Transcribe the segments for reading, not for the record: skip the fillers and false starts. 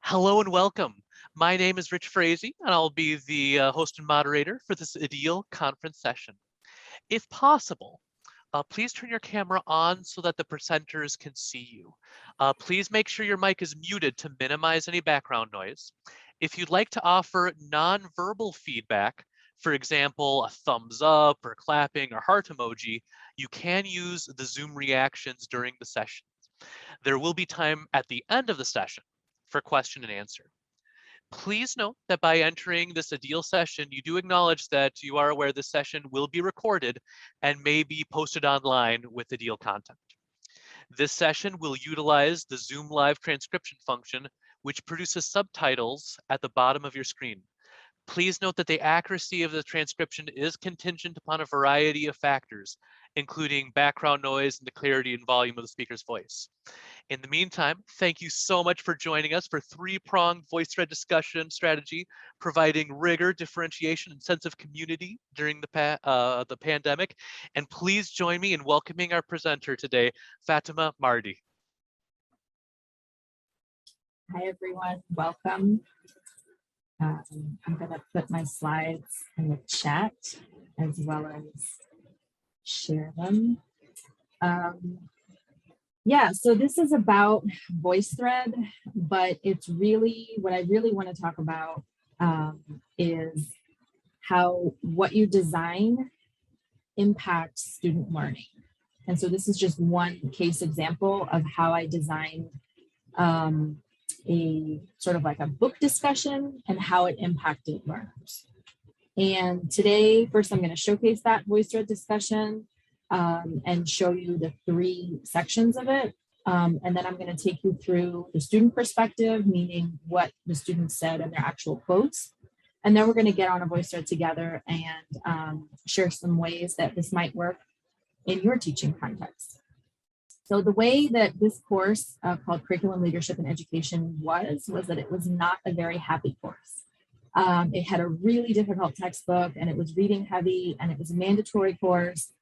Hello and welcome. My name is Rich Frazee, and I'll be the host and moderator for this IDEAL conference session. If possible, please turn your camera on so that the presenters can see you. Please make sure your mic is muted to minimize any background noise. If you'd like to offer nonverbal feedback, for example, a thumbs up or clapping or heart emoji, you can use the Zoom reactions during the session. There will be time at the end of the session for question and answer. Please note that by entering this IDEAL session, you do acknowledge that you are aware this session will be recorded and may be posted online with IDEAL content. This session will utilize the Zoom Live transcription function, which produces subtitles at the bottom of your screen. Please note that the accuracy of the transcription is contingent upon a variety of factors, including background noise and the clarity and volume of the speaker's voice. In the meantime, thank you so much for joining us for three-pronged VoiceThread discussion strategy, providing rigor, differentiation, and sense of community during the pandemic. And please join me in welcoming our presenter today, Fatemeh Mardi. Hi, everyone. Welcome. I'm going to put my slides in the chat as well as share them. Yeah, so this is about VoiceThread, but it's really, what I really want to talk about is how what you design impacts student learning. And so this is just one case example of how I designed a sort of like a book discussion and how it impacted learners. And today, first I'm going to showcase that VoiceThread discussion and show you the three sections of it. And then I'm going to take you through the student perspective, meaning what the students said in their actual quotes. And then we're going to get on a VoiceThread together and share some ways that this might work in your teaching context. So the way that this course called Curriculum, Leadership, and Education was that it was not a very happy course. It had a really difficult textbook, and it was reading heavy, and it was a mandatory course.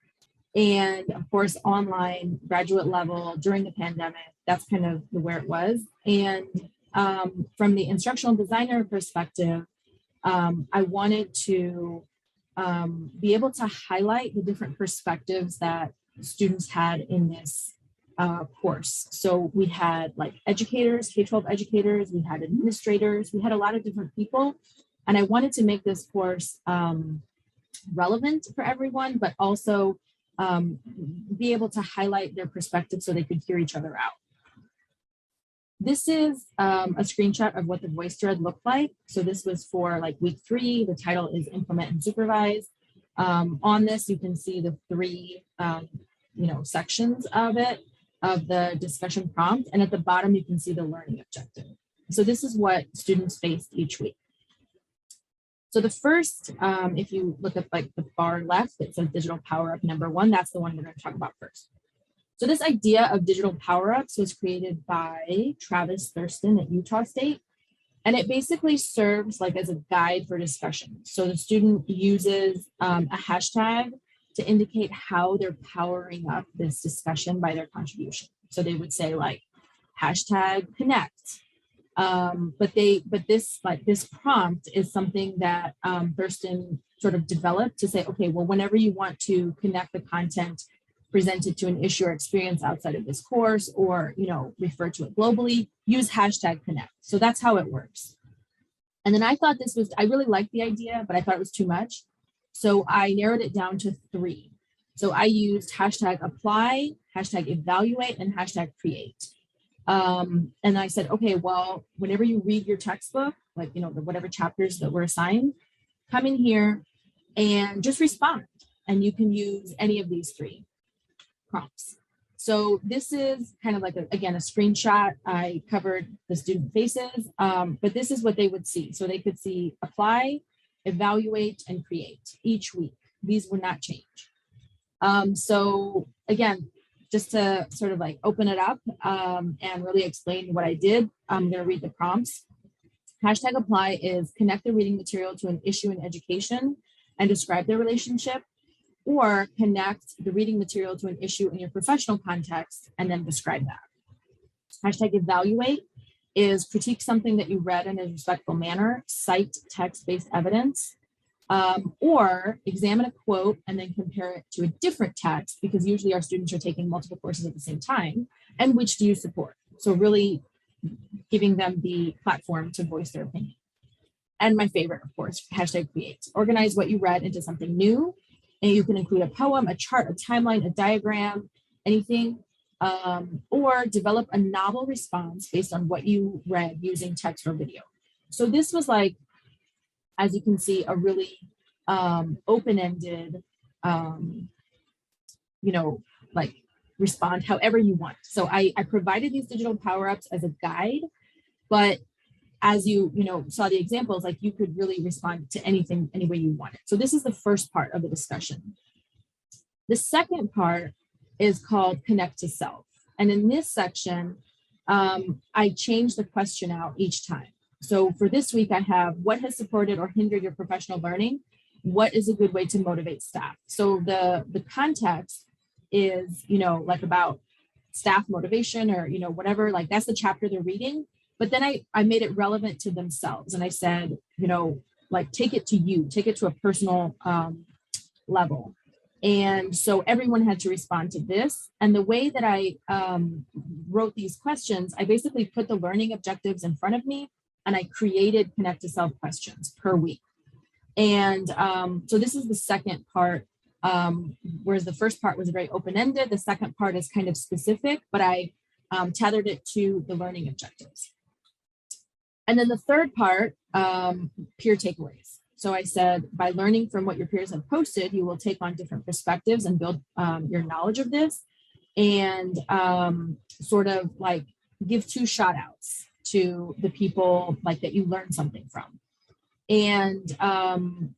And of course, online, graduate level, during the pandemic, that's kind of where it was. And from the instructional designer perspective, I wanted to be able to highlight the different perspectives that students had in this course. So we had like educators, K-12 educators, we had administrators, we had a lot of different people. And I wanted to make this course relevant for everyone, but also be able to highlight their perspective so they could hear each other out. This is a screenshot of what the VoiceThread looked like. So this was for like week 3. The title is Implement and Supervise. On this, you can see the three sections of it, of the discussion prompt. And at the bottom, you can see the learning objective. So this is what students faced each week. So the first, if you look at like the far left, it says digital power-up number 1. That's the one we're going to talk about first. So this idea of digital power-ups was created by Travis Thurston at Utah State. And it basically serves like as a guide for discussion. So the student uses a hashtag to indicate how they're powering up this discussion by their contribution. So they would say like hashtag connect. But this prompt is something that Thurston sort of developed to say, okay, well, whenever you want to connect the content presented to an issue or experience outside of this course, or refer to it globally, use hashtag connect. So that's how it works. And then I really liked the idea, but I thought it was too much. So I narrowed it down to 3. So I used hashtag apply, hashtag evaluate, and hashtag create. And I said, okay, well, whenever you read your textbook, like, whatever chapters that were assigned, come in here and just respond. And you can use any of these 3 prompts. So this is kind of like, again, a screenshot. I covered the student faces, but this is what they would see. So they could see apply, evaluate, and create each week. These would not change. So again, just to sort of like open it up and really explain what I did, I'm going to read the prompts. Hashtag apply is connect the reading material to an issue in education and describe their relationship, or connect the reading material to an issue in your professional context and then describe that. Hashtag evaluate is critique something that you read in a respectful manner, cite text-based evidence, or examine a quote and then compare it to a different text, because usually our students are taking multiple courses at the same time, and which do you support? So really giving them the platform to voice their opinion. And my favorite, of course, hashtag create. Organize what you read into something new, and you can include a poem, a chart, a timeline, a diagram, anything, or develop a novel response based on what you read using text or video. So this was like, as you can see, a really open-ended, like respond however you want. So I provided these digital power-ups as a guide, but as you saw the examples, like you could really respond to anything any way you wanted. So this is the first part of the discussion. The second part is called Connect to Self. And in this section, I change the question out each time. So for this week, I have what has supported or hindered your professional learning? What is a good way to motivate staff? So the context is, like about staff motivation or, whatever, like that's the chapter they're reading. But then I made it relevant to themselves. And I said, like take it to you, take it to a personal level. And so everyone had to respond to this. And the way that I wrote these questions, I basically put the learning objectives in front of me, and I created Connect to Self questions per week. And so this is the second part, whereas the first part was very open-ended. The second part is kind of specific, but I tethered it to the learning objectives. And then the third part, peer takeaways. So I said, by learning from what your peers have posted, you will take on different perspectives and build your knowledge of this, and sort of like give 2 shout outs to the people like that you learned something from. And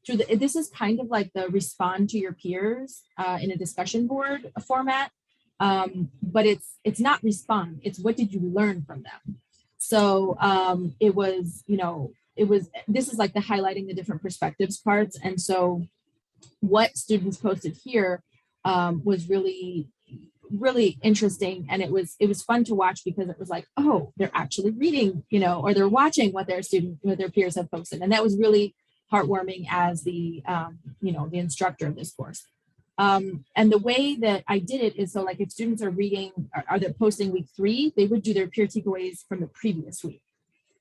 this is kind of like the respond to your peers in a discussion board format, but it's not respond, it's what did you learn from them? So it was, this is like the highlighting the different perspectives parts. And so what students posted here was really interesting. And it was fun to watch, because it was like, oh, they're actually reading, or they're watching what their peers have posted. And that was really heartwarming as the, the instructor of this course. And the way that I did it is, so like if students are reading, are they posting week 3, they would do their peer takeaways from the previous week.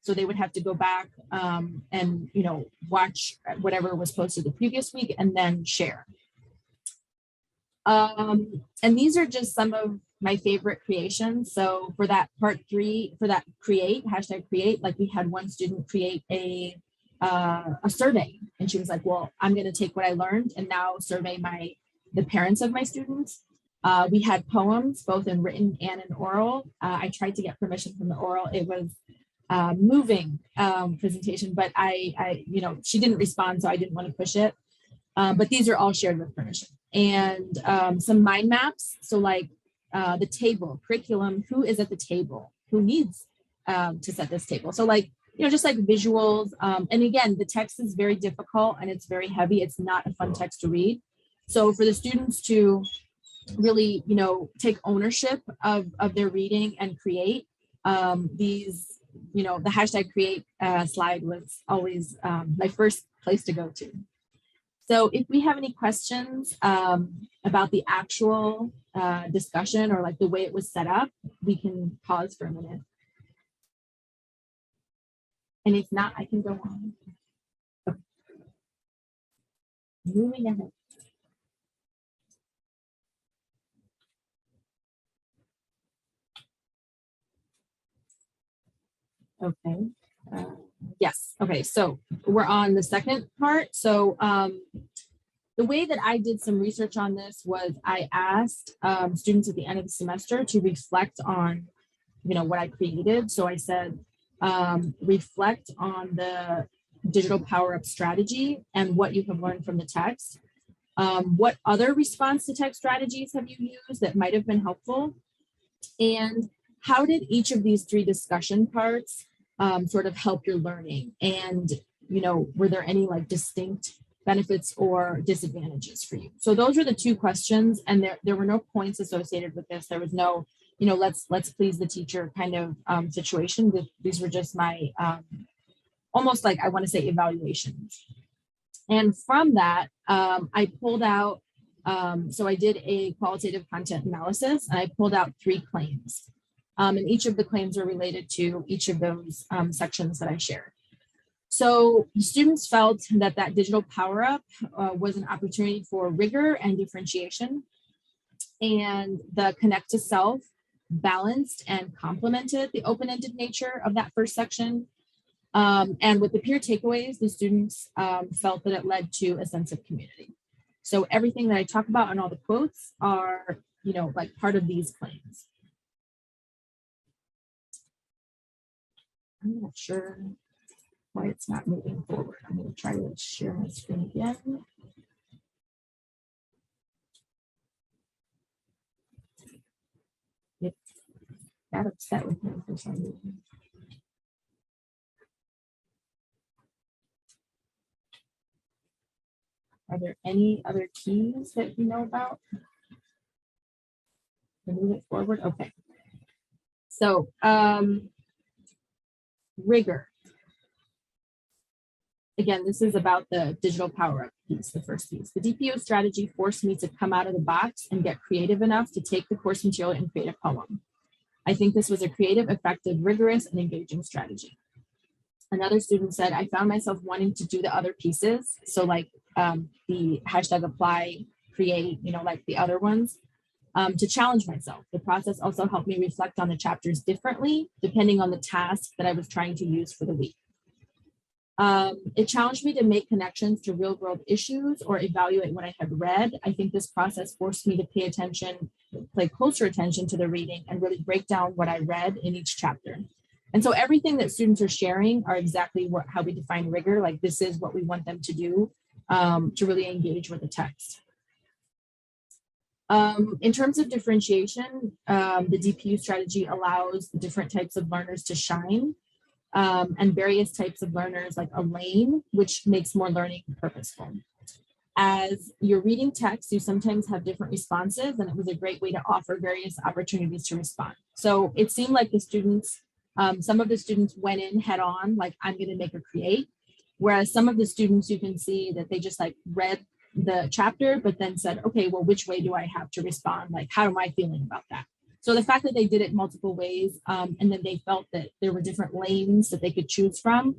So they would have to go back and, watch whatever was posted the previous week and then share. And these are just some of my favorite creations. So for that part 3, for that hashtag create, like we had one student create a survey, and she was like, well, I'm going to take what I learned and now survey the parents of my students. We had poems, both in written and in oral. I tried to get permission from the oral. It was moving presentation, but I she didn't respond, so I didn't want to push it. But these are all shared with permission. And some mind maps. So like the table, curriculum, who is at the table? Who needs to set this table? So like, just like visuals. And again, the text is very difficult and it's very heavy. It's not a fun text to read. So for the students to really, take ownership of their reading and create these, the hashtag create slide was always my first place to go to. So if we have any questions about the actual discussion or like the way it was set up, we can pause for a minute. And if not, I can go on. Okay. Moving ahead. Okay. Yes. Okay. So we're on the second part. So the way that I did some research on this was I asked students at the end of the semester to reflect on, what I created. So I said, reflect on the digital power-up strategy and what you have learned from the text. What other response to text strategies have you used that might have been helpful? And how did each of these 3 discussion parts sort of help your learning? And, were there any like distinct benefits or disadvantages for you? So those were the 2 questions, and there were no points associated with this. There was no let's please the teacher kind of situation. These were just my almost like, I want to say, evaluations. And from that, I pulled out, so I did a qualitative content analysis, and I pulled out 3 claims. And each of the claims are related to each of those sections that I shared. So students felt that digital power-up was an opportunity for rigor and differentiation, and the connect to self balanced and complemented the open-ended nature of that first section. And with the peer takeaways, the students felt that it led to a sense of community. So everything that I talk about and all the quotes are, like part of these claims. I'm not sure why it's not moving forward. I'm going to try to share my screen again. It got upset with me for some reason. Are there any other keys that you know about to move it forward? Okay. So rigor. Again, this is about the digital power-up piece, the first piece. The DPO strategy forced me to come out of the box and get creative enough to take the course material and create a poem. I think this was a creative, effective, rigorous, and engaging strategy. Another student said, I found myself wanting to do the other pieces. So like the hashtag apply, create, like the other ones, to challenge myself. The process also helped me reflect on the chapters differently, depending on the task that I was trying to use for the week. It challenged me to make connections to real world issues or evaluate what I had read. I think this process forced me to pay closer attention to the reading and really break down what I read in each chapter. And so everything that students are sharing are exactly how we define rigor. Like this is what we want them to do to really engage with the text. In terms of differentiation, the DPU strategy allows the different types of learners to shine. And various types of learners like a lane, which makes more learning purposeful. As you're reading text, you sometimes have different responses, and it was a great way to offer various opportunities to respond. So it seemed like the students, some of the students went in head on, like I'm going to make or create, whereas some of the students, you can see that they just like read the chapter, but then said, okay, well, which way do I have to respond? Like, how am I feeling about that? So the fact that they did it multiple ways, and then they felt that there were different lanes that they could choose from,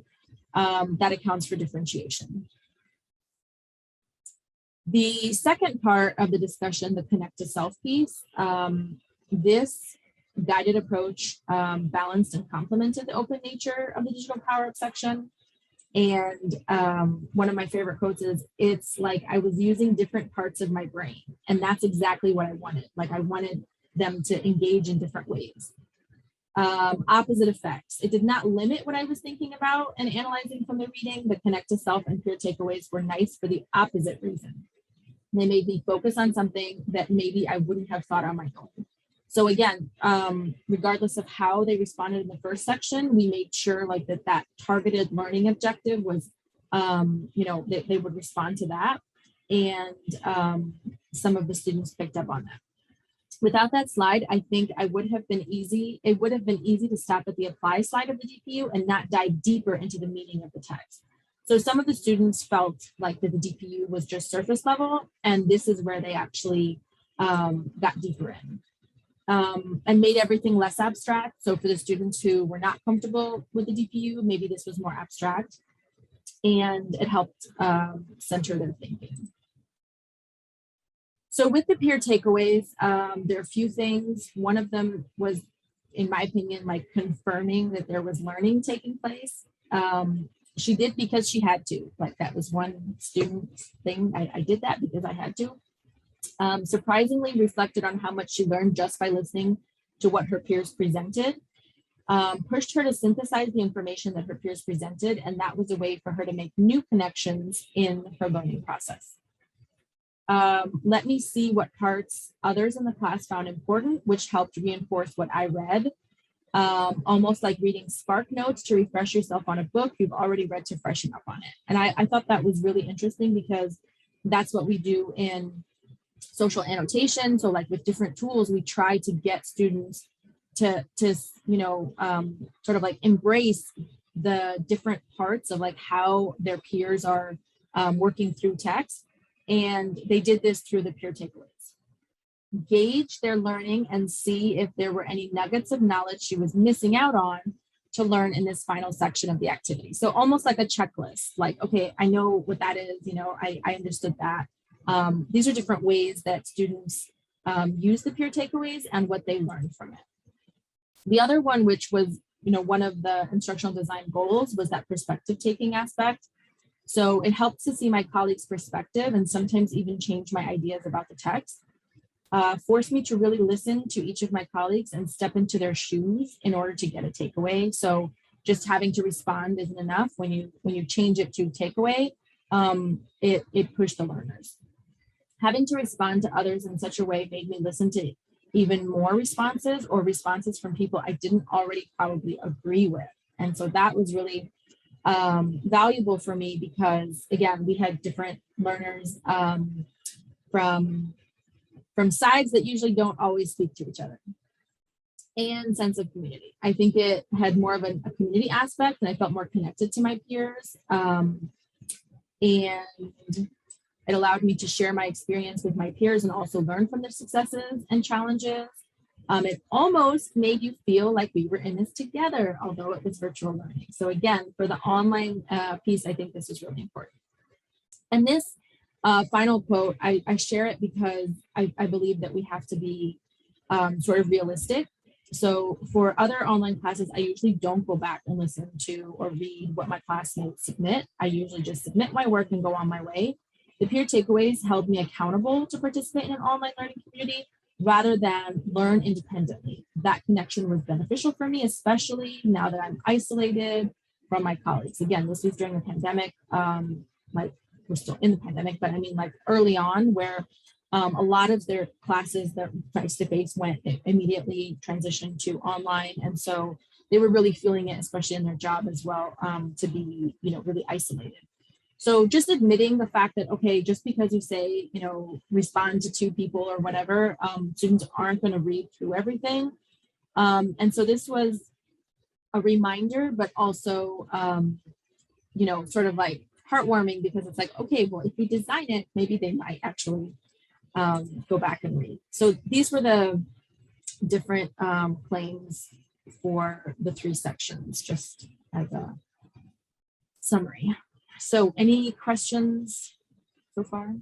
that accounts for differentiation. The second part of the discussion, the connect to self piece, this guided approach balanced and complemented the open nature of the digital power-up section. And one of my favorite quotes is, it's like I was using different parts of my brain. And that's exactly what I wanted. Like I wanted them to engage in different ways. Opposite effects. It did not limit what I was thinking about and analyzing from the reading. The connect to self and peer takeaways were nice for the opposite reason. They made me focus on something that maybe I wouldn't have thought on my own. So again, regardless of how they responded in the first section, we made sure like that targeted learning objective was, they would respond to that. And some of the students picked up on that. Without that slide, I think it would have been easy to stop at the apply slide of the DPU and not dive deeper into the meaning of the text. So some of the students felt like that the DPU was just surface level, and this is where they actually got deeper in and made everything less abstract. So for the students who were not comfortable with the DPU, maybe this was more abstract, and it helped center their thinking. So with the peer takeaways, there are a few things. One of them was, in my opinion, like confirming that there was learning taking place. She did because she had to. Like that was one student thing. I did that because I had to. Surprisingly reflected on how much she learned just by listening to what her peers presented. Pushed her to synthesize the information that her peers presented, and that was a way for her to make new connections in her learning process. Let me see what parts others in the class found important, which helped reinforce what I read. Almost like reading Spark Notes to refresh yourself on a book you've already read to freshen up on it. And I thought that was really interesting because that's what we do in social annotation. So like with different tools, we try to get students to sort of like embrace the different parts of like how their peers are working through text. And they did this through the peer takeaways. Gauge their learning and see if there were any nuggets of knowledge she was missing out on to learn in this final section of the activity. So almost like a checklist, like, okay, I know what that is, I understood that. These are different ways that students use the peer takeaways and what they learned from it. The other one, which was, one of the instructional design goals, was that perspective taking aspect. So it helps to see my colleagues' perspective and sometimes even change my ideas about the text. Forced me to really listen to each of my colleagues and step into their shoes in order to get a takeaway. So just having to respond isn't enough. When you change it to takeaway, it pushed the learners. Having to respond to others in such a way made me listen to even more responses or responses from people I didn't already probably agree with. And so that was really valuable for me because, again, we had different learners from sides that usually don't always speak to each other. And sense of community. I think it had more of a community aspect, and I felt more connected to my peers. And it allowed me to share my experience with my peers and also learn from their successes and challenges. It almost made you feel like we were in this together, although it was virtual learning. So again, for the online piece, I think this is really important. And this final quote, I share it because I believe that we have to be sort of realistic. So for other online classes, I usually don't go back and listen to or read what my classmates submit. I usually just submit my work and go on my way. The peer takeaways held me accountable to participate in an online learning community rather than learn independently. That connection was beneficial for me, especially now that I'm isolated from my colleagues. Again, this was during the pandemic. We're still in the pandemic, but I mean like early on where a lot of their classes that face-to-face went immediately transitioned to online. And so they were really feeling it, especially in their job as well, to be, really isolated. So just admitting the fact that, okay, just because you say, respond to 2 people or whatever, students aren't going to read through everything. And so this was a reminder, but also, sort of like heartwarming because it's like, okay, well, if we design it, maybe they might actually go back and read. So these were the different claims for the 3 sections, just as a summary. So any questions so far?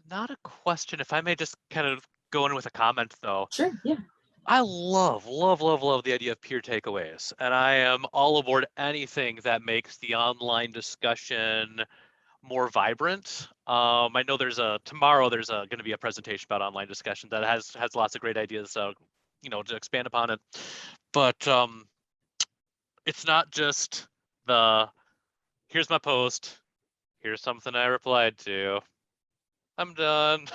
Not a question. If I may just kind of go in with a comment though. Sure, yeah. I love the idea of peer takeaways. And I am all aboard anything that makes the online discussion more vibrant. I know tomorrow there's going to be a presentation about online discussion that has lots of great ideas, to expand upon it. But it's not just here's my post, here's something I replied to, I'm done.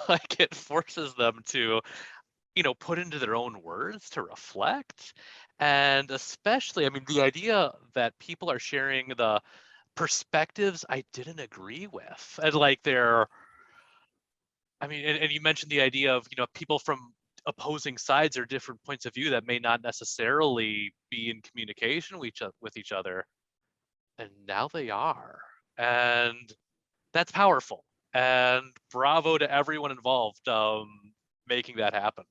Like it forces them to, put into their own words, to reflect. And especially, I mean, the idea that people are sharing the perspectives I didn't agree with. And like and you mentioned the idea of, people from opposing sides or different points of view that may not necessarily be in communication with each other. And now they are. And that's powerful. And bravo to everyone involved making that happen.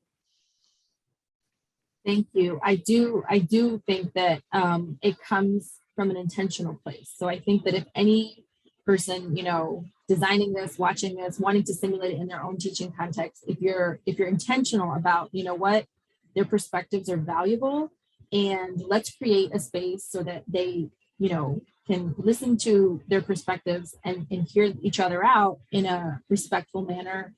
Thank you. I do think that it comes from an intentional place. So I think that if any person, designing this, watching this, wanting to simulate it in their own teaching context, if you're intentional about, what their perspectives are valuable, and let's create a space so that they, can listen to their perspectives and hear each other out in a respectful manner.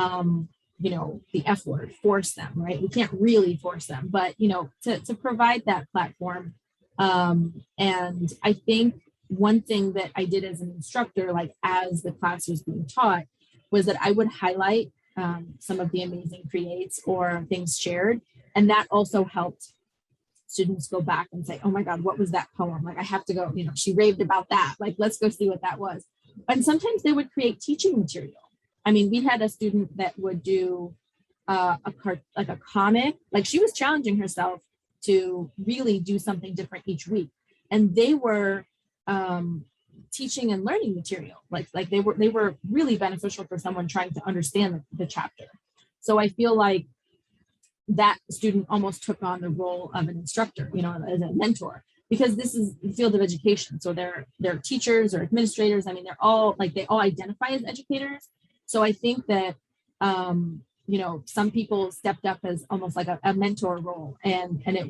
The F word, force them, right? We can't really force them, but, to provide that platform. And I think one thing that I did as an instructor, like as the class was being taught, was that I would highlight some of the amazing creates or things shared. And that also helped students go back and say, oh my God, what was that poem? Like, I have to go, she raved about that. Like, let's go see what that was. And sometimes they would create teaching material. I mean, we had a student that would do like a comic, like she was challenging herself to really do something different each week. And they were teaching and learning material. Like they were really beneficial for someone trying to understand the chapter. So I feel like that student almost took on the role of an instructor, you know, as a mentor, because this is the field of education. So they're teachers or administrators. I mean, they're all like, they all identify as educators. So I think that, you know, some people stepped up as almost like a mentor role, and it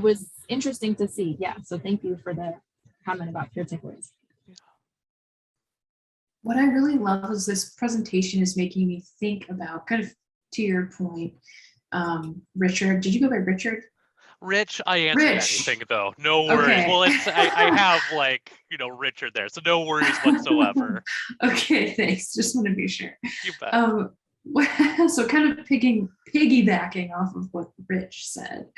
was interesting to see. Yeah. So thank you for the comment about peer takeaways. What I really love is this presentation is making me think about, kind of to your point, Richard. Did you go by Richard? Rich, I answered anything though. No worries. Okay. Well, I have like, you know, Richard there, so no worries whatsoever. Okay, thanks. Just want to be sure. You bet. So kind of piggybacking off of what Rich said,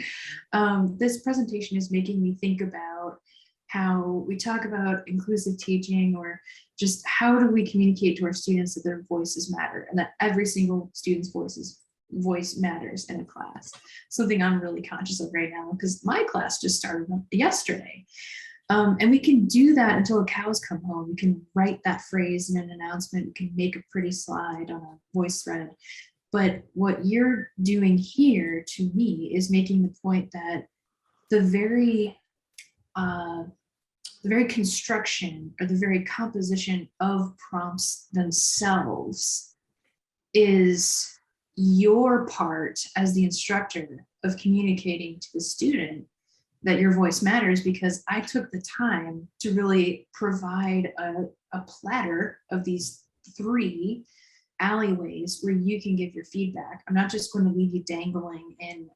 this presentation is making me think about how we talk about inclusive teaching, or just how do we communicate to our students that their voices matter and that every single student's voice matters in a class. Something I'm really conscious of right now because my class just started yesterday. And we can do that until the cows come home. We can write that phrase in an announcement. We can make a pretty slide on a VoiceThread. But what you're doing here, to me, is making the point that the very construction or the very composition of prompts themselves is your part as the instructor of communicating to the student that your voice matters, because I took the time to really provide a platter of these 3 alleyways where you can give your feedback. I'm not just going to leave you dangling and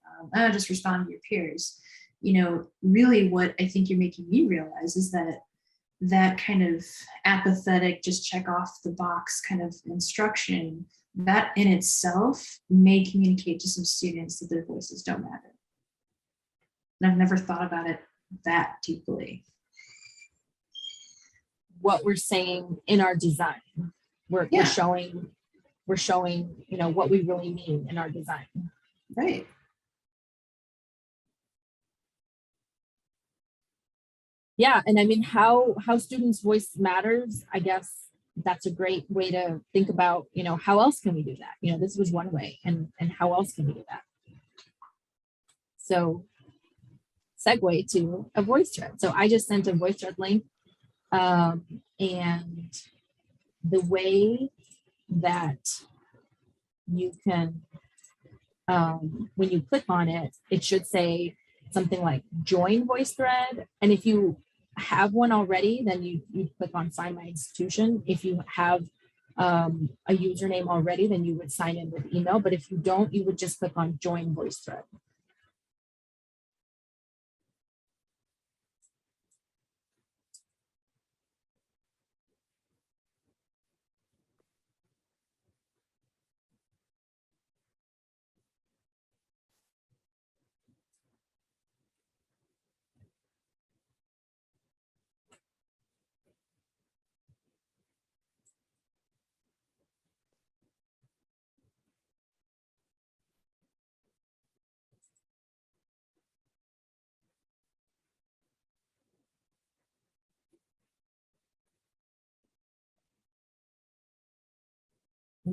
just respond to your peers. You know, really what I think you're making me realize is that kind of apathetic, just check off the box kind of instruction, that in itself may communicate to some students that their voices don't matter. And I've never thought about it that deeply. What we're saying in our design, we're showing, you know, what we really mean in our design. Right. Yeah, and I mean, how students' voice matters, I guess that's a great way to think about, you know, how else can we do that? You know, this was one way, and how else can we do that? So segue to a VoiceThread. So I just sent a VoiceThread link, and the way that you can, when you click on it, it should say something like join VoiceThread. And if you have one already, then you click on find my institution. If you have a username already, then you would sign in with email. But if you don't, you would just click on join VoiceThread.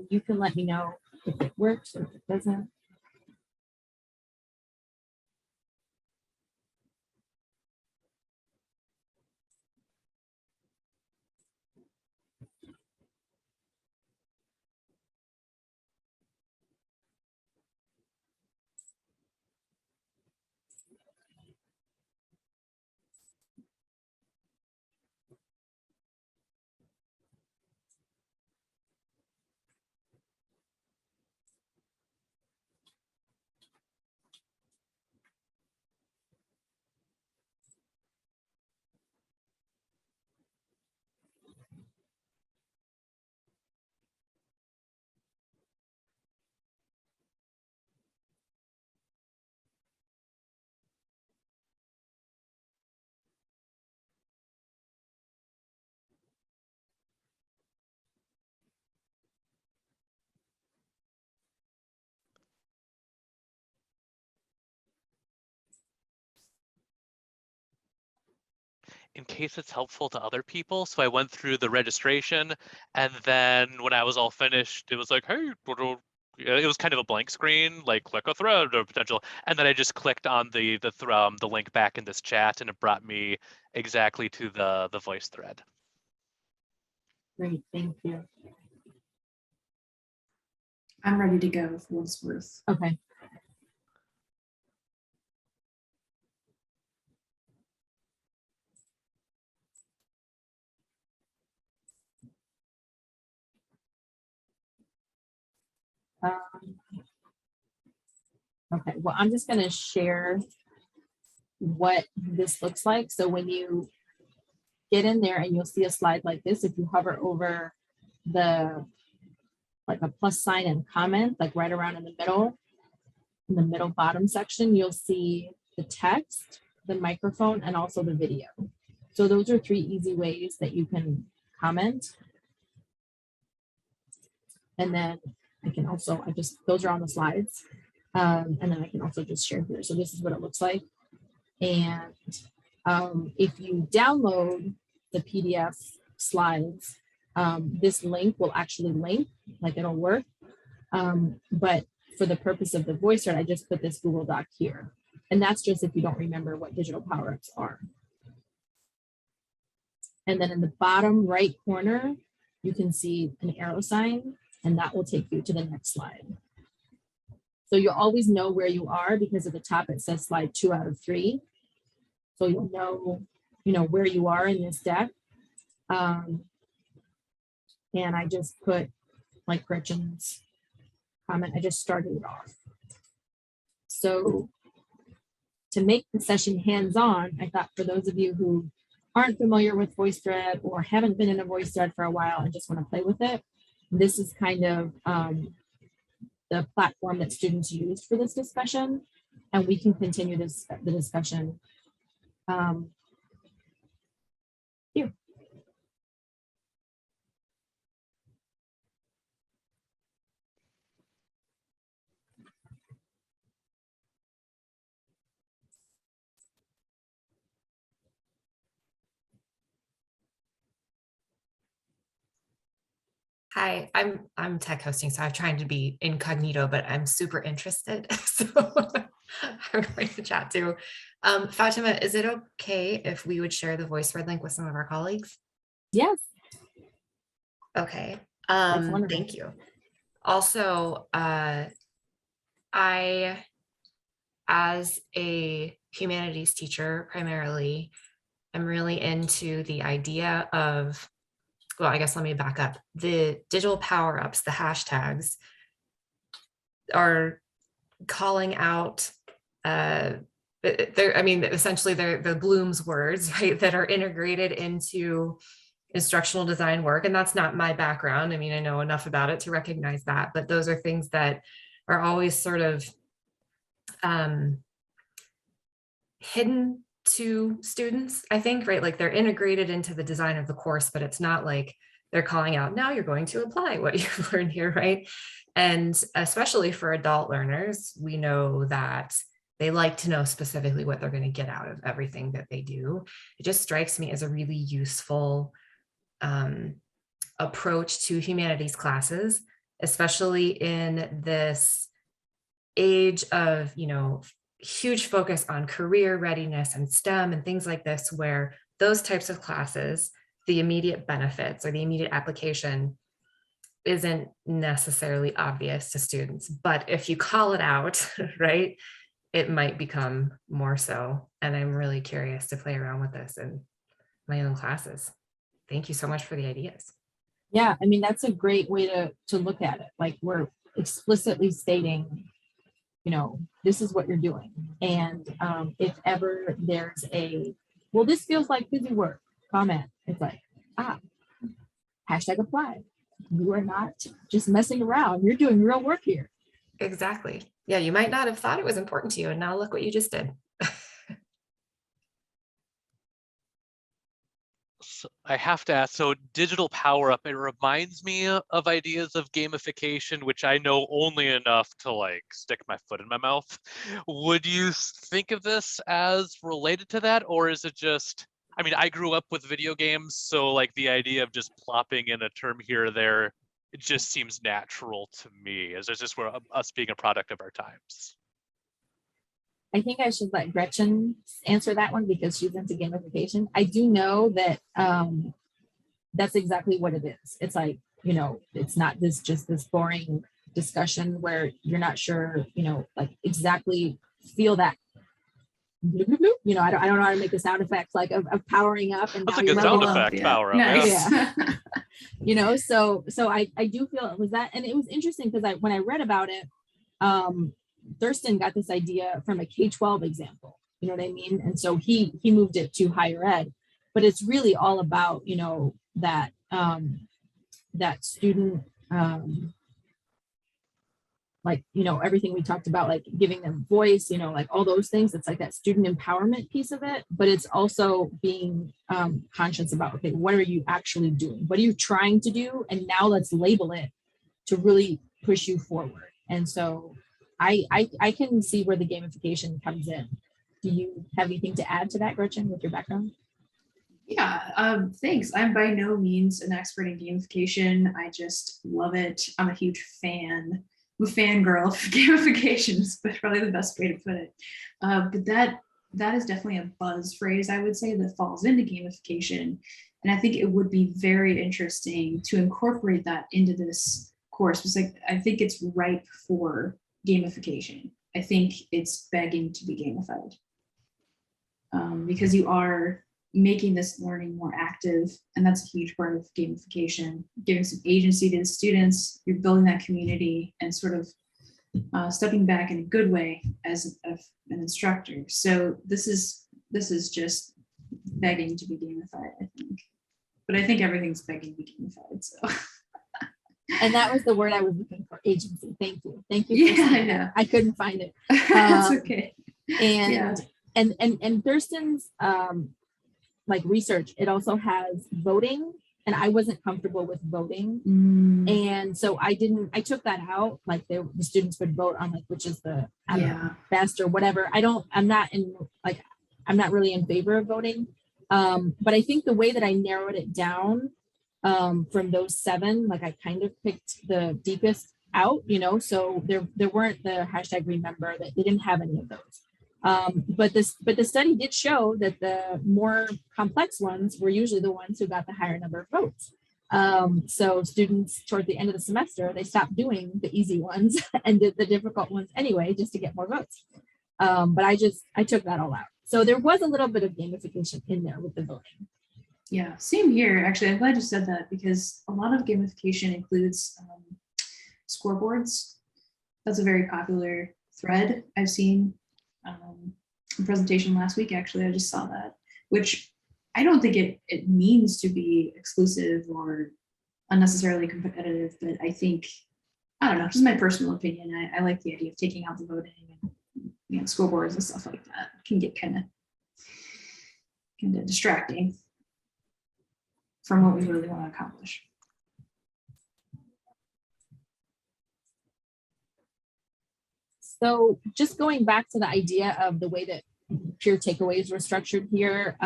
You can let me know if it works or if it doesn't. in case it's helpful to other people. So I went through the registration, and then when I was all finished, it was like, hey, it was kind of a blank screen, like click a thread or potential, and then I just clicked on the link back in this chat, and it brought me exactly to the voice thread. Great, thank you. I'm ready to go for what it's worth. Okay. Okay, well, I'm just going to share what this looks like. So when you get in there and you'll see a slide like this, if you hover over the like a plus sign and comment, like right around in the middle bottom section, you'll see the text, the microphone, and also the video. So those are 3 easy ways that you can comment. And then I can also, those are on the slides. And then I can also just share here. So this is what it looks like. And if you download the PDF slides, this link will actually link, like it'll work. But for the purpose of the VoiceThread, I just put this Google Doc here. And that's just if you don't remember what digital power-ups are. And then in the bottom right corner, you can see an arrow sign, and that will take you to the next slide. So you'll always know where you are because at the top it says slide 2 out of 3. So you'll know, where you are in this deck. And I just put like Gretchen's comment, I just started it off. So to make the session hands-on, I thought for those of you who aren't familiar with VoiceThread or haven't been in a VoiceThread for a while and just want to play with it, this is kind of the platform that students used for this discussion, and we can continue the discussion here. Hi, I'm tech hosting, so I'm trying to be incognito, but I'm super interested. So I'm going to chat to. Fatemeh, is it okay if we would share the VoiceThread link with some of our colleagues? Yes. Okay. Wonderful. Thank you. Also, I, as a humanities teacher, primarily, I'm really into the idea of, well, I guess let me back up. The digital power-ups, the hashtags, are calling out, essentially they're the Bloom's words, right, that are integrated into instructional design work. And that's not my background. I mean, I know enough about it to recognize that, but those are things that are always sort of hidden to students, I think, right? Like they're integrated into the design of the course, but it's not like they're calling out, now you're going to apply what you've learned here, right? And especially for adult learners, we know that they like to know specifically what they're going to get out of everything that they do. It just strikes me as a really useful approach to humanities classes, especially in this age of, huge focus on career readiness and STEM and things like this, where those types of classes, the immediate benefits or the immediate application isn't necessarily obvious to students. But if you call it out, right, it might become more so. And I'm really curious to play around with this in my own classes. Thank you so much for the ideas. Yeah, I mean, that's a great way to look at it. Like we're explicitly stating, this is what you're doing. And if ever there's well, this feels like busy work comment, it's like, hashtag apply. You are not just messing around. You're doing real work here. Exactly. Yeah, you might not have thought it was important to you, and now look what you just did. So I have to ask, so digital power up, it reminds me of ideas of gamification, which I know only enough to like stick my foot in my mouth. Would you think of this as related to that, or is it just I mean, I grew up with video games, so like the idea of just plopping in a term here or there, it just seems natural to me, as it's just where us being a product of our times. I think I should let Gretchen answer that one because she's into gamification. I do know that that's exactly what it is. It's like, you know, it's not just this boring discussion where you're not sure, you know, like exactly feel that. You know, I don't know how to make the sound effects like of powering up, and That's now a you're good sound level up. effect, power up. Nice. Yeah. You know, so I do feel it was that, and it was interesting because when I read about it, Thurston got this idea from a K-12 example, you know what I mean? And so he moved it to higher ed, but it's really all about, you know, that that student, like, you know, everything we talked about, like giving them voice, you know, like all those things. It's like that student empowerment piece of it, but it's also being conscious about, okay, what are you actually doing? What are you trying to do? And now let's label it to really push you forward. And so I can see where the gamification comes in. Do you have anything to add to that, Gretchen, with your background? Yeah, thanks. I'm by no means an expert in gamification. I just love it. I'm a huge fan. I'm a fangirl of gamifications, but probably the best way to put it. But that is definitely a buzz phrase, I would say, that falls into gamification. And I think it would be very interesting to incorporate that into this course, because I think it's ripe for gamification. I think it's begging to be gamified, because you are making this learning more active, and that's a huge part of gamification, giving some agency to the students. You're building that community and sort of stepping back in a good way as an instructor. So this is just begging to be gamified, I think. But I think everything's begging to be gamified. So. And that was the word I was looking for, agency. Thank you. Thank you. Yeah, I know. I couldn't find it. That's okay. And Yeah. and Thurston's like research, it also has voting, and I wasn't comfortable with voting. And so I took that out. Like the students would vote on like which is the best or whatever. I'm not really in favor of voting. But I think the way that I narrowed it down from those 7, like I kind of picked the deepest out, you know, so there weren't the hashtag remember, that they didn't have any of those. But the study did show that the more complex ones were usually the ones who got the higher number of votes. So students toward the end of the semester, they stopped doing the easy ones and did the difficult ones anyway, just to get more votes. But I took that all out. So there was a little bit of gamification in there with the voting. Yeah, same here. Actually, I'm glad you said that, because a lot of gamification includes scoreboards. That's a very popular thread I've seen. A presentation last week, actually, I just saw that, which I don't think it means to be exclusive or unnecessarily competitive, but I think, I don't know, just my personal opinion, I like the idea of taking out the voting and, you know, scoreboards and stuff like that. It can get kind of distracting from what we really want to accomplish. So just going back to the idea of the way that peer takeaways were structured here,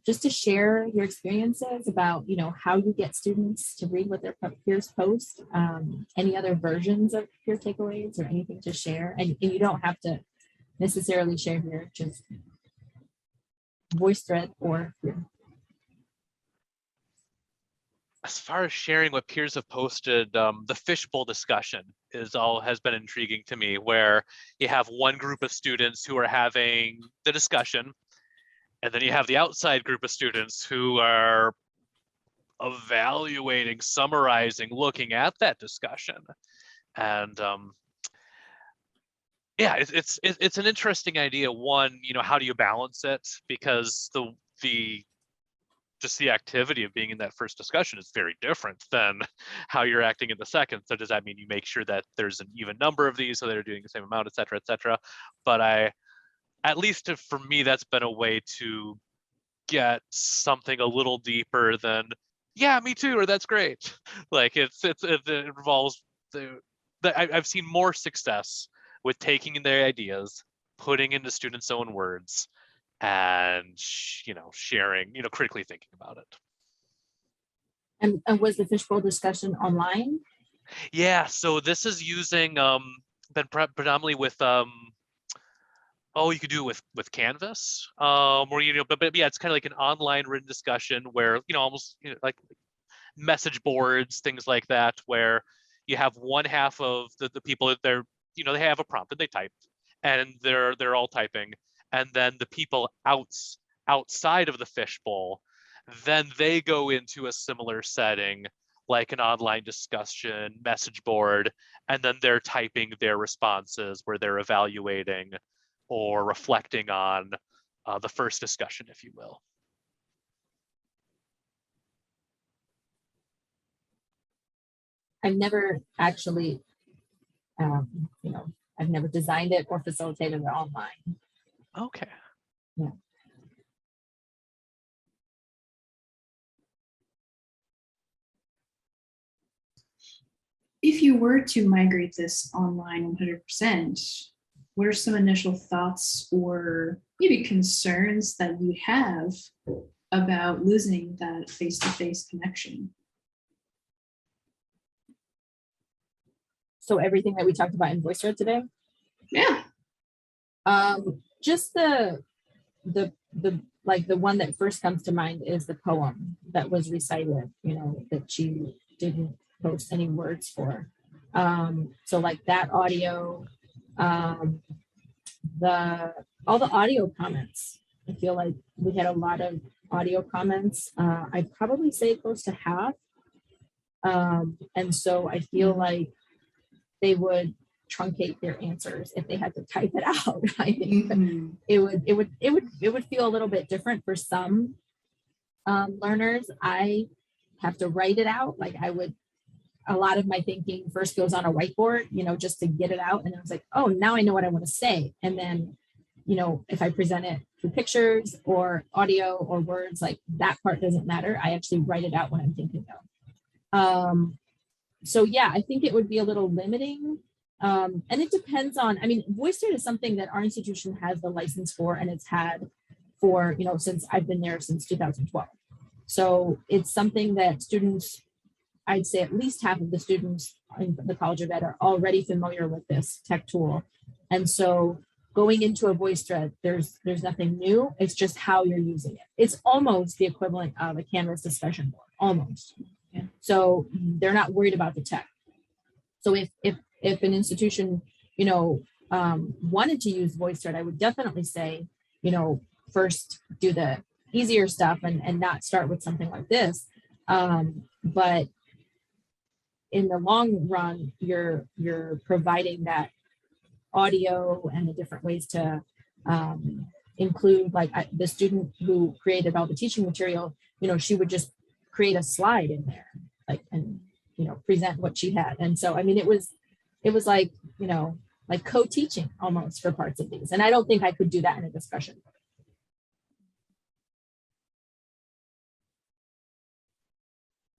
just to share your experiences about, you know, how you get students to read what their peers post, any other versions of peer takeaways or anything to share. And you don't have to necessarily share here, just VoiceThread or here. As far as sharing what peers have posted, the Fishbowl discussion has been intriguing to me, where you have one group of students who are having the discussion, and then you have the outside group of students who are evaluating, summarizing, looking at that discussion. And yeah, it's an interesting idea. One, you know, how do you balance it? Because just the activity of being in that first discussion is very different than how you're acting in the second. So does that mean you make sure that there's an even number of these so they're doing the same amount, et cetera, et cetera? But at least for me, that's been a way to get something a little deeper than, yeah, me too, or that's great. Like it involves I've seen more success with taking their ideas, putting into students' own words, and, sharing, critically thinking about it. And was the Fishbowl discussion online? Yeah, so this is using been predominantly with you could do it with Canvas, or but yeah, it's kind of like an online written discussion where almost like message boards, things like that, where you have one half of the people that they're they have a prompt that they type, and they're all typing, and then the people outside of the fishbowl, then they go into a similar setting like an online discussion message board, and then they're typing their responses where they're evaluating or reflecting on the first discussion, if you will. I've never actually, I've never designed it or facilitated it online. Okay. Yeah. If you were to migrate this online 100%, what are some initial thoughts or maybe concerns that you have about losing that face-to-face connection? So everything that we talked about in VoiceThread today? Yeah. Just the one that first comes to mind is the poem that was recited, that she didn't post any words for. So like that audio, all the audio comments. I feel like we had a lot of audio comments. I'd probably say close to half. And so I feel like they would truncate their answers if they had to type it out. I think it would feel a little bit different for some learners. I have to write it out. Like a lot of my thinking first goes on a whiteboard, just to get it out. And I was like, oh, now I know what I want to say. And then, if I present it through pictures or audio or words, like that part doesn't matter. I actually write it out when I'm thinking of. So yeah, I think it would be a little limiting. And it depends on, VoiceThread is something that our institution has the license for, and it's had for, since I've been there since 2012. So it's something that students, I'd say at least half of the students in the College of Ed are already familiar with this tech tool. And so going into a VoiceThread, there's nothing new. It's just how you're using it. It's almost the equivalent of a Canvas discussion board, almost. Yeah. So they're not worried about the tech. So if an institution, wanted to use VoiceThread, I would definitely say, first do the easier stuff and not start with something like this. But in the long run, you're providing that audio and the different ways to include, like the student who created all the teaching material, she would just create a slide in there, and present what she had. And so it was like like co-teaching almost for parts of these, and I don't think I could do that in a discussion.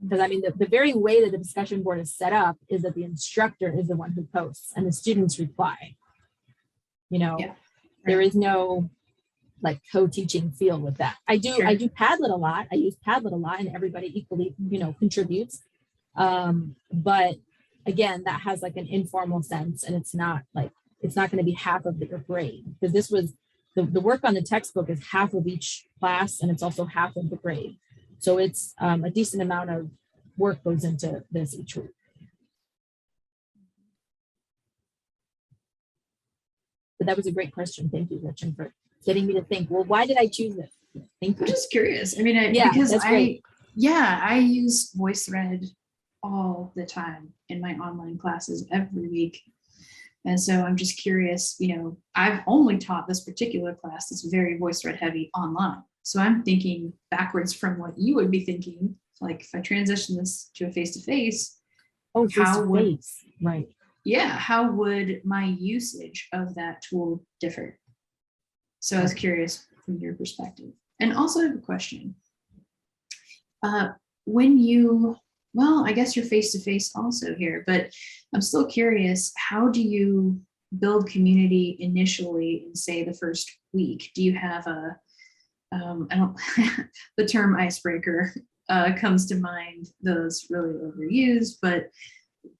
Because the very way that the discussion board is set up is that the instructor is the one who posts and the students reply. There is no like co-teaching feel with that. I do Padlet a lot. I use Padlet a lot, and everybody equally, contributes. But again, that has like an informal sense, and it's not going to be half of your grade, because this was the work on the textbook is half of each class, and it's also half of the grade. So it's a decent amount of work goes into this each week. But that was a great question. Thank you, Rich, for getting me to think, well, why did I choose this? Thank you. I'm just curious. Because I use VoiceThread all the time in my online classes every week. And so I'm just curious, I've only taught this particular class that's very VoiceThread heavy online. So I'm thinking backwards from what you would be thinking. Like if I transition this to a face-to-face, right? Yeah, how would my usage of that tool differ? So I was curious from your perspective. And also I have a question. I guess you're face-to-face also here, but I'm still curious, how do you build community initially in, say, the first week? Do you have a I don't, the term icebreaker comes to mind, though it's really overused, but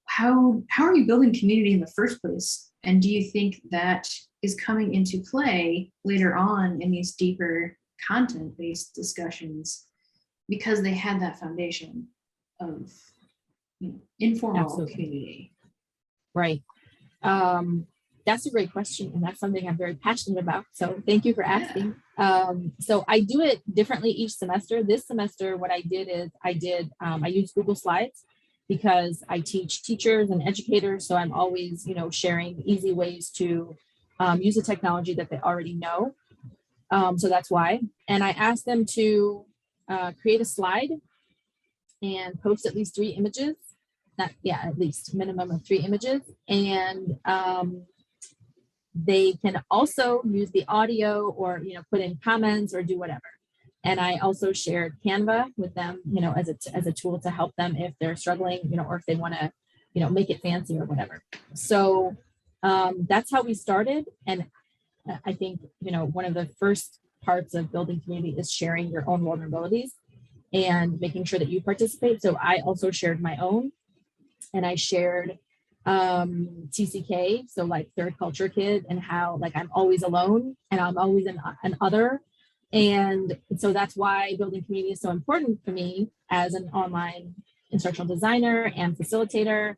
how are you building community in the first place? And do you think that is coming into play later on in these deeper content-based discussions because they had that foundation of informal Absolutely. community? Right. That's a great question. And that's something I'm very passionate about. So thank you for asking. So I do it differently each semester. This semester, what I did is I used Google Slides because I teach teachers and educators. So I'm always, sharing easy ways to use the technology that they already know. So that's why. And I asked them to create a slide and post at least 3 images. At least minimum of 3 images. And they can also use the audio or, put in comments or do whatever. And I also shared Canva with them, as a tool to help them if they're struggling, or if they want to, make it fancy or whatever. So that's how we started. And I think, one of the first parts of building community is sharing your own vulnerabilities and making sure that you participate. So I also shared my own, and I shared TCK, so like third culture kid, and how like I'm always alone and I'm always an other. And so that's why building community is so important for me as an online instructional designer and facilitator,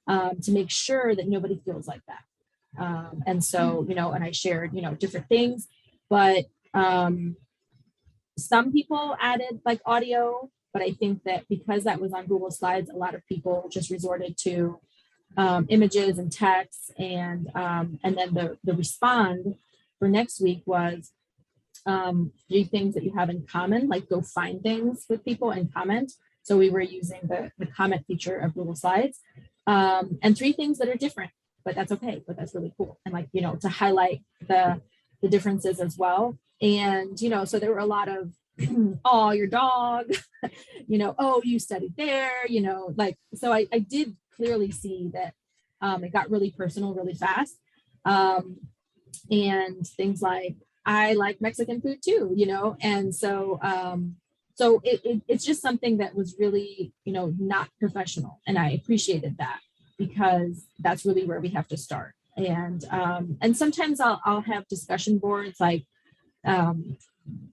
to make sure that nobody feels like that. And so, and I shared, different things, but some people added like audio, but I think that because that was on Google Slides, a lot of people just resorted to images and text, and then the respond for next week was 3 things that you have in common, like go find things with people and comment. So we were using the comment feature of Google Slides, and 3 things that are different, but that's okay, but that's really cool. And like, to highlight the differences as well. And, so there were a lot of, oh, your dog, oh, you studied there, like, so I did clearly see that it got really personal really fast. And things like, I like Mexican food too, and so it's just something that was really, not professional. And I appreciated that because that's really where we have to start. And sometimes I'll have discussion boards like,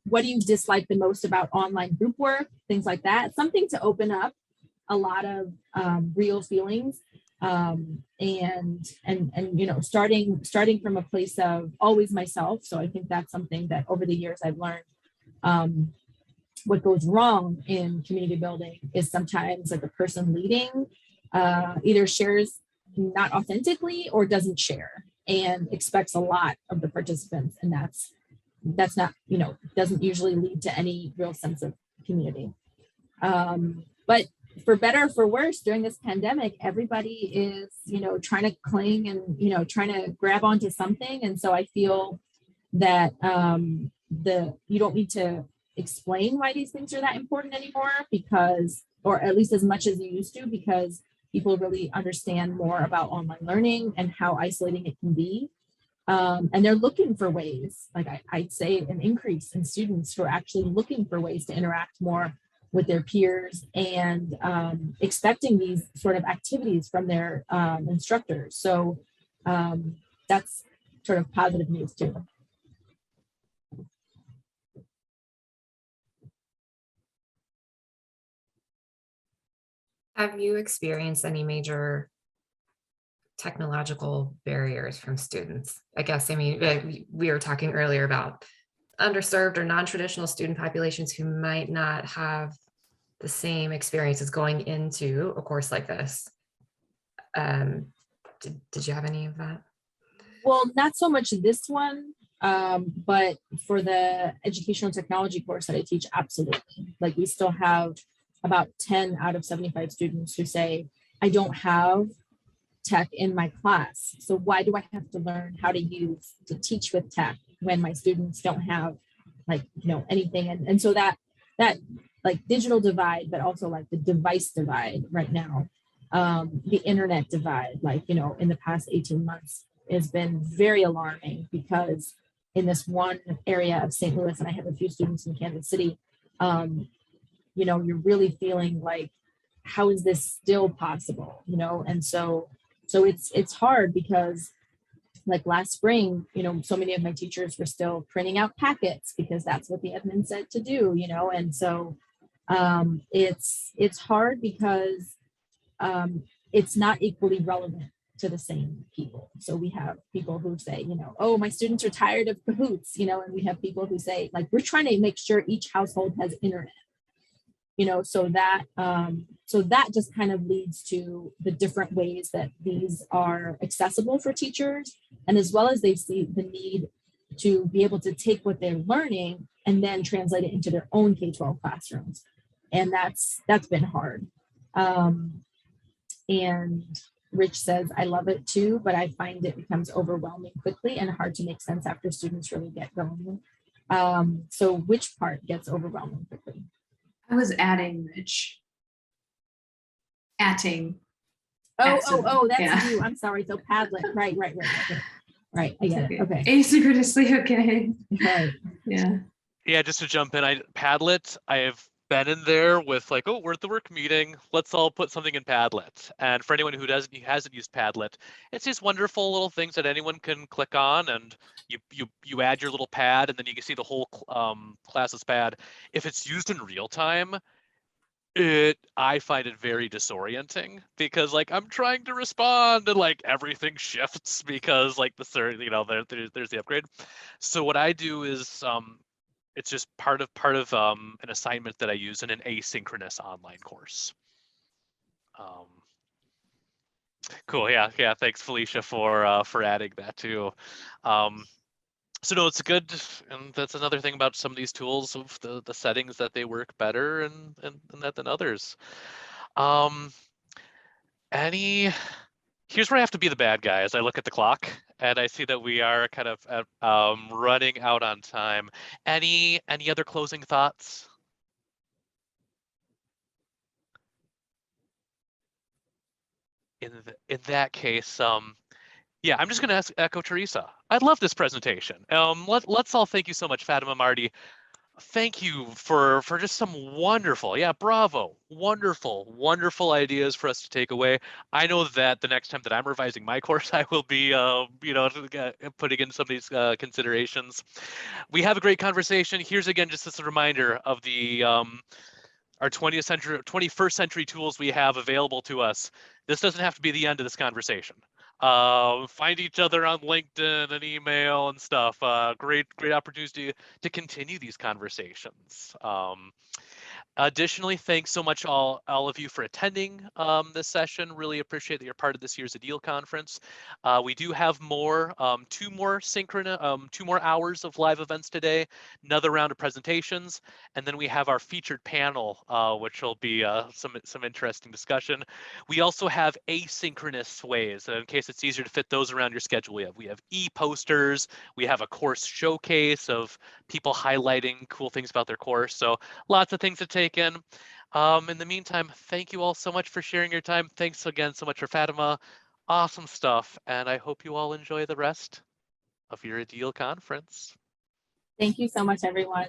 what do you dislike the most about online group work? Things like that, something to open up a lot of real feelings, and starting from a place of always myself. So I think that's something that over the years I've learned. What goes wrong in community building is sometimes like the person leading either shares not authentically or doesn't share and expects a lot of the participants, and that's not, doesn't usually lead to any real sense of community. But for better or for worse, during this pandemic, everybody is, trying to cling and, trying to grab onto something. And so I feel that you don't need to explain why these things are that important anymore, because, or at least as much as you used to, because people really understand more about online learning and how isolating it can be. And they're looking for ways, like I'd say an increase in students who are actually looking for ways to interact more with their peers and expecting these sort of activities from their instructors. So that's sort of positive news too. Have you experienced any major technological barriers from students? I guess, we were talking earlier about underserved or non-traditional student populations who might not have the same experiences going into a course like this. Did you have any of that? Well, not so much this one, but for the educational technology course that I teach, absolutely. Like we still have about 10 out of 75 students who say, I don't have tech in my class. So why do I have to learn how to teach with tech when my students don't have anything? And so that like digital divide, but also like the device divide right now, the internet divide, in the past 18 months has been very alarming because in this one area of St. Louis, and I have a few students in Kansas City, you know, you're really feeling like, how is this still possible? You know, and so it's hard because like last spring, you know, so many of my teachers were still printing out packets because that's what the admin said to do, you know, and so it's hard because it's not equally relevant to the same people. So we have people who say, you know, oh, my students are tired of cahoots, you know, and we have people who say, like, we're trying to make sure each household has internet, you know, so that just kind of leads to the different ways that these are accessible for teachers, and as well as they see the need to be able to take what they're learning and then translate it into their own K-12 classrooms. And that's been hard. And Rich says, I love it too, but I find it becomes overwhelming quickly and hard to make sense after students really get going. So which part gets overwhelming quickly? I was adding Rich. Atting. Oh, that's Yeah. you. I'm sorry. So Padlet. Right. Right. I get it. Okay. Asynchronously, okay. Right. Yeah. Yeah, just to jump in, Padlet, I have been in there with like, oh, we're at the work meeting, let's all put something in Padlet. And for anyone who hasn't used Padlet, it's these wonderful little things that anyone can click on, and you add your little pad, and then you can see the whole class's pad. If it's used in real time, I find it very disorienting because like I'm trying to respond and like everything shifts because like there's the upgrade. So what I do is it's just part of an assignment that I use in an asynchronous online course. Cool. Yeah. Thanks, Felicia, for adding that too. So no, it's good, and that's another thing about some of these tools of the settings that they work better and that than others. Here's where I have to be the bad guy as I look at the clock and I see that we are kind of running out on time. Any other closing thoughts? In that case, yeah, I'm just going to echo Teresa. I love this presentation. Let's all thank you so much, Fatemeh, Mardi. Thank you for just some wonderful, bravo, wonderful ideas for us to take away. I know that the next time that I'm revising my course, I will be, putting in some of these considerations. We have a great conversation. Here's again just as a reminder of the our 21st century tools we have available to us. This doesn't have to be the end of this conversation. Find each other on LinkedIn and email and stuff. Great opportunity to continue these conversations. Additionally, thanks so much all of you for attending this session. Really appreciate that you're part of this year's ADEAL conference. We do have more, two more hours of live events today, another round of presentations, and then we have our featured panel, which will be some interesting discussion. We also have asynchronous ways, in case it's easier to fit those around your schedule. We have e-posters, we have a course showcase of people highlighting cool things about their course. So lots of things to take in. In the meantime, thank you all so much for sharing your time. Thanks again so much for Fatemeh. Awesome stuff. And I hope you all enjoy the rest of your ADEAL conference. Thank you so much, everyone.